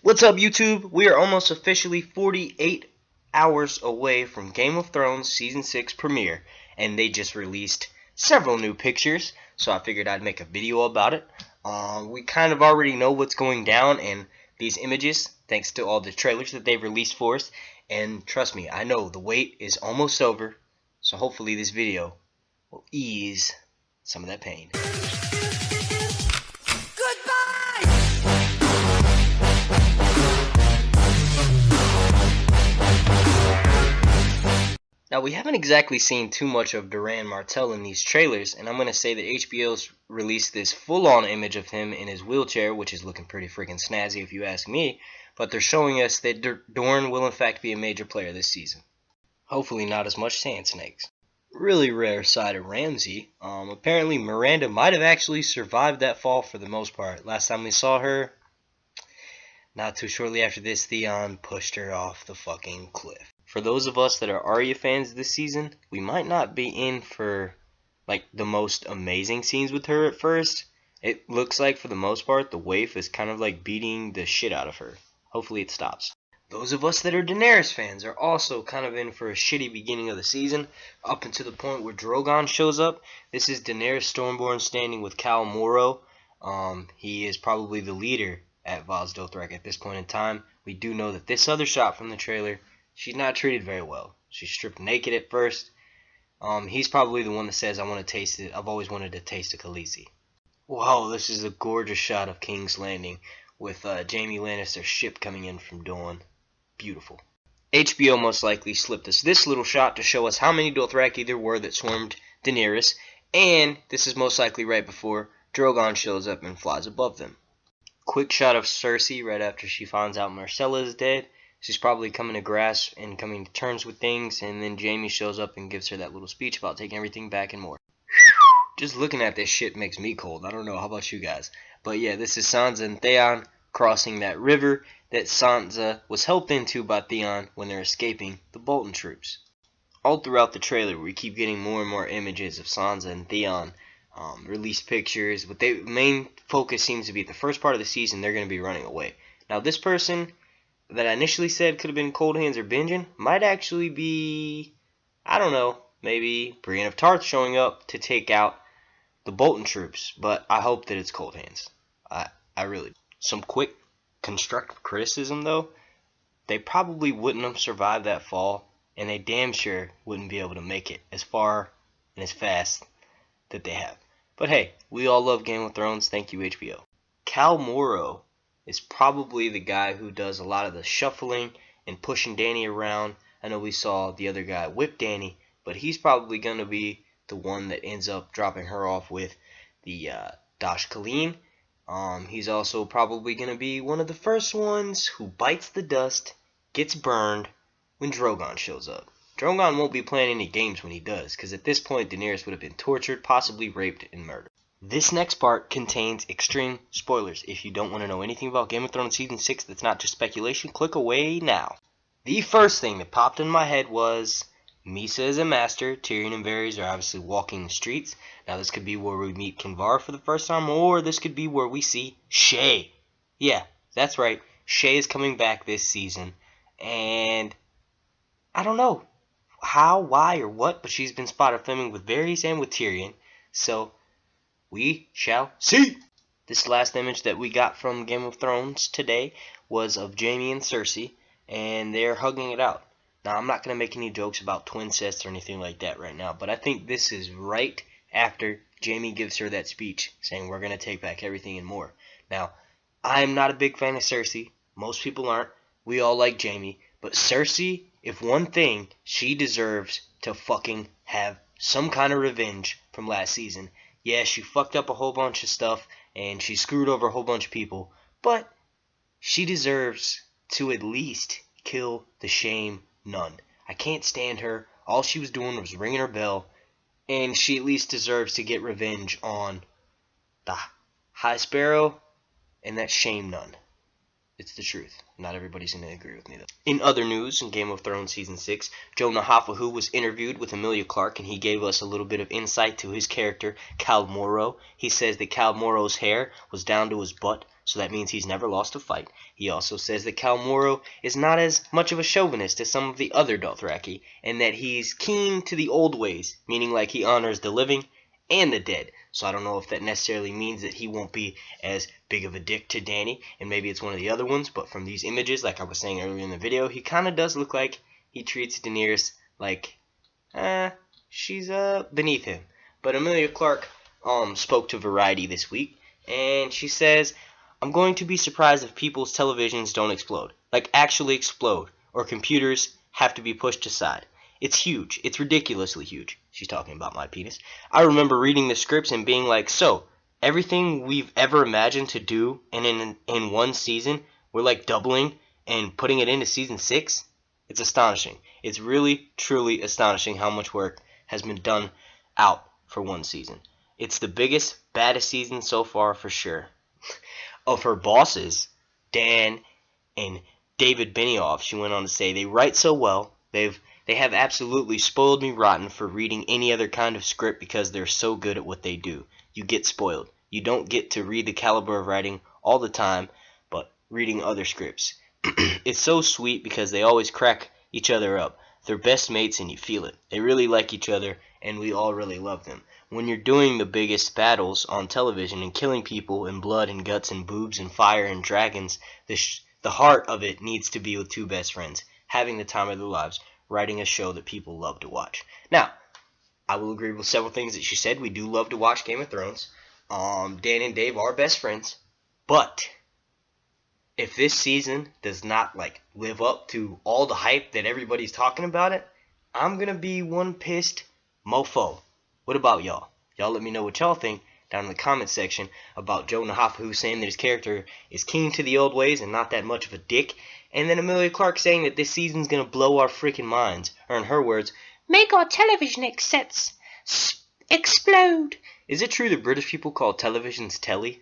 What's up, YouTube? We are almost officially 48 hours away from Game of Thrones Season 6 premiere, and they just released several new pictures, so I figured I'd make a video about it. We kind of already know what's going down in these images, thanks to all the trailers that they've released for us, and trust me, I know the wait is almost over, so hopefully this video will ease some of that pain. Now, we haven't exactly seen too much of Doran Martell in these trailers, and I'm going to say that HBO's released this full-on image of him in his wheelchair, which is looking pretty freaking snazzy if you ask me, but they're showing us that Dorne will in fact be a major player this season. Hopefully not as much sand snakes. Really rare side of Ramsay. Apparently Miranda might have actually survived that fall for the most part. Last time we saw her, not too shortly after this, Theon pushed her off the fucking cliff. For those of us that are Arya fans this season, we might not be in for like the most amazing scenes with her at first. It looks like for the most part the waif is kind of like beating the shit out of her. Hopefully it stops. Those of us that are Daenerys fans are also kind of in for a shitty beginning of the season, up until the point where Drogon shows up. This is Daenerys Stormborn standing with Khal Moro. He is probably the leader at Vaz Dothrak at this point in time. We do know that this other shot from the trailer, she's not treated very well. She's stripped naked at first. He's probably the one that says, I want to taste it. I've always wanted to taste a Khaleesi. Wow, this is a gorgeous shot of King's Landing with Jaime Lannister's ship coming in from Dorne. Beautiful. HBO most likely slipped us this little shot to show us how many Dothraki there were that swarmed Daenerys, and this is most likely right before Drogon shows up and flies above them. Quick shot of Cersei right after she finds out Myrcella is dead. She's probably coming to grasp and coming to terms with things, and then Jaime shows up and gives her that little speech about taking everything back and more. Just looking at this shit makes me cold. I don't know, how about you guys? But yeah, this is Sansa and Theon crossing that river that Sansa was helped into by Theon when they're escaping the Bolton troops. All throughout the trailer, we keep getting more and more images of Sansa and Theon, released pictures, but the main focus seems to be at the first part of the season, they're going to be running away. Now, this person that I initially said could have been Cold Hands or Benjen might actually be, I don't know, maybe Brienne of Tarth showing up to take out the Bolton troops, but I hope that it's Cold Hands. I really do. Some quick constructive criticism, though. They probably wouldn't have survived that fall, and they damn sure wouldn't be able to make it as far and as fast that they have. But hey, we all love Game of Thrones. Thank you, HBO. Khal Moro is probably the guy who does a lot of the shuffling and pushing Dany around. I know we saw the other guy whip Dany, but he's probably going to be the one that ends up dropping her off with the Dosh Khaleen. He's also probably going to be one of the first ones who bites the dust, gets burned when Drogon shows up. Drogon won't be playing any games when he does, because at this point Daenerys would have been tortured, possibly raped, and murdered. This next part contains extreme spoilers. If you don't want to know anything about Game of Thrones Season 6 that's not just speculation, click away now. The first thing that popped in my head was Misa is a master. Tyrion and Varys are obviously walking the streets. Now this could be where we meet Kinvara for the first time, or this could be where we see Shae. Yeah, that's right. Shae is coming back this season, and I don't know how, why, or what, but she's been spotted filming with Varys and with Tyrion, so we shall see. This last image that we got from Game of Thrones today was of Jaime and Cersei, and they're hugging it out. Now, I'm not going to make any jokes about twincest or anything like that right now, but I think this is right after Jaime gives her that speech saying we're going to take back everything and more. Now, I'm not a big fan of Cersei. Most people aren't. We all like Jaime. But Cersei, if one thing, she deserves to fucking have some kind of revenge from last season. Yeah, she fucked up a whole bunch of stuff, and she screwed over a whole bunch of people, but she deserves to at least kill the Shame Nun. I can't stand her. All she was doing was ringing her bell, and she at least deserves to get revenge on the High Sparrow and that Shame Nun. It's the truth. Not everybody's going to agree with me, though. In other news, in Game of Thrones Season 6, Jonah Hafahu was interviewed with Emilia Clarke, and he gave us a little bit of insight to his character, Khal Moro. He says that Khal Moro's hair was down to his butt, so that means he's never lost a fight. He also says that Khal Moro is not as much of a chauvinist as some of the other Dothraki, and that he's keen to the old ways, meaning like he honors the living and the dead. So I don't know if that necessarily means that he won't be as big of a dick to Dany, and maybe it's one of the other ones, but from these images, like I was saying earlier in the video, he kind of does look like he treats Daenerys like, she's beneath him. But Emilia Clarke spoke to Variety this week, and she says, I'm going to be surprised if people's televisions don't explode. Like, actually explode. Or computers have to be pushed aside. It's huge. It's ridiculously huge. She's talking about my penis. I remember reading the scripts and being like, so, everything we've ever imagined to do in one season, we're like doubling and putting it into season 6? It's astonishing. It's really, truly astonishing how much work has been done out for one season. It's the biggest, baddest season so far for sure. Of her bosses, Dan and David Benioff, she went on to say, they write so well, they have absolutely spoiled me rotten for reading any other kind of script because they're so good at what they do. You get spoiled. You don't get to read the caliber of writing all the time, but reading other scripts. It's so sweet because they always crack each other up. They're best mates and you feel it. They really like each other and we all really love them. When you're doing the biggest battles on television and killing people and blood and guts and boobs and fire and dragons, the heart of it needs to be with two best friends, having the time of their lives, writing a show that people love to watch. Now, I will agree with several things that she said. We do love to watch Game of Thrones. Dan and Dave are best friends, but if this season does not live up to all the hype that everybody's talking about it, I'm gonna be one pissed mofo. What about y'all? Y'all let me know what y'all think down in the comment section about Joe Nahafu saying that his character is keen to the old ways and not that much of a dick, and then Emilia Clarke saying that this season's gonna blow our freaking minds, or in her words, make our television sets explode. Is it true that British people call televisions telly?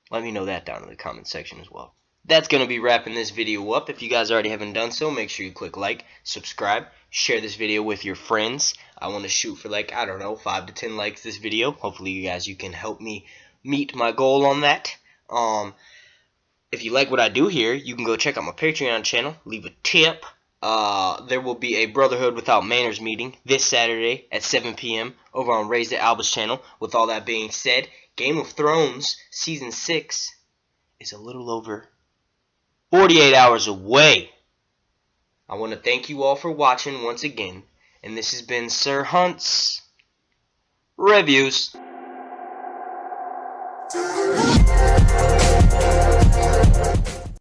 Let me know that down in the comment section as well. That's going to be wrapping this video up. If you guys already haven't done so, make sure you click like, subscribe, share this video with your friends. I want to shoot for 5 to 10 likes this video. Hopefully you can help me meet my goal on that. If you like what I do here, you can go check out my Patreon channel, leave a tip. There will be a Brotherhood Without Manners meeting this Saturday at 7 p.m. over on Raised at Alba's channel. With all that being said, Game of Thrones Season 6 is a little over 48 hours away. I want to thank you all for watching once again, and this has been Sir Hunt's Reviews.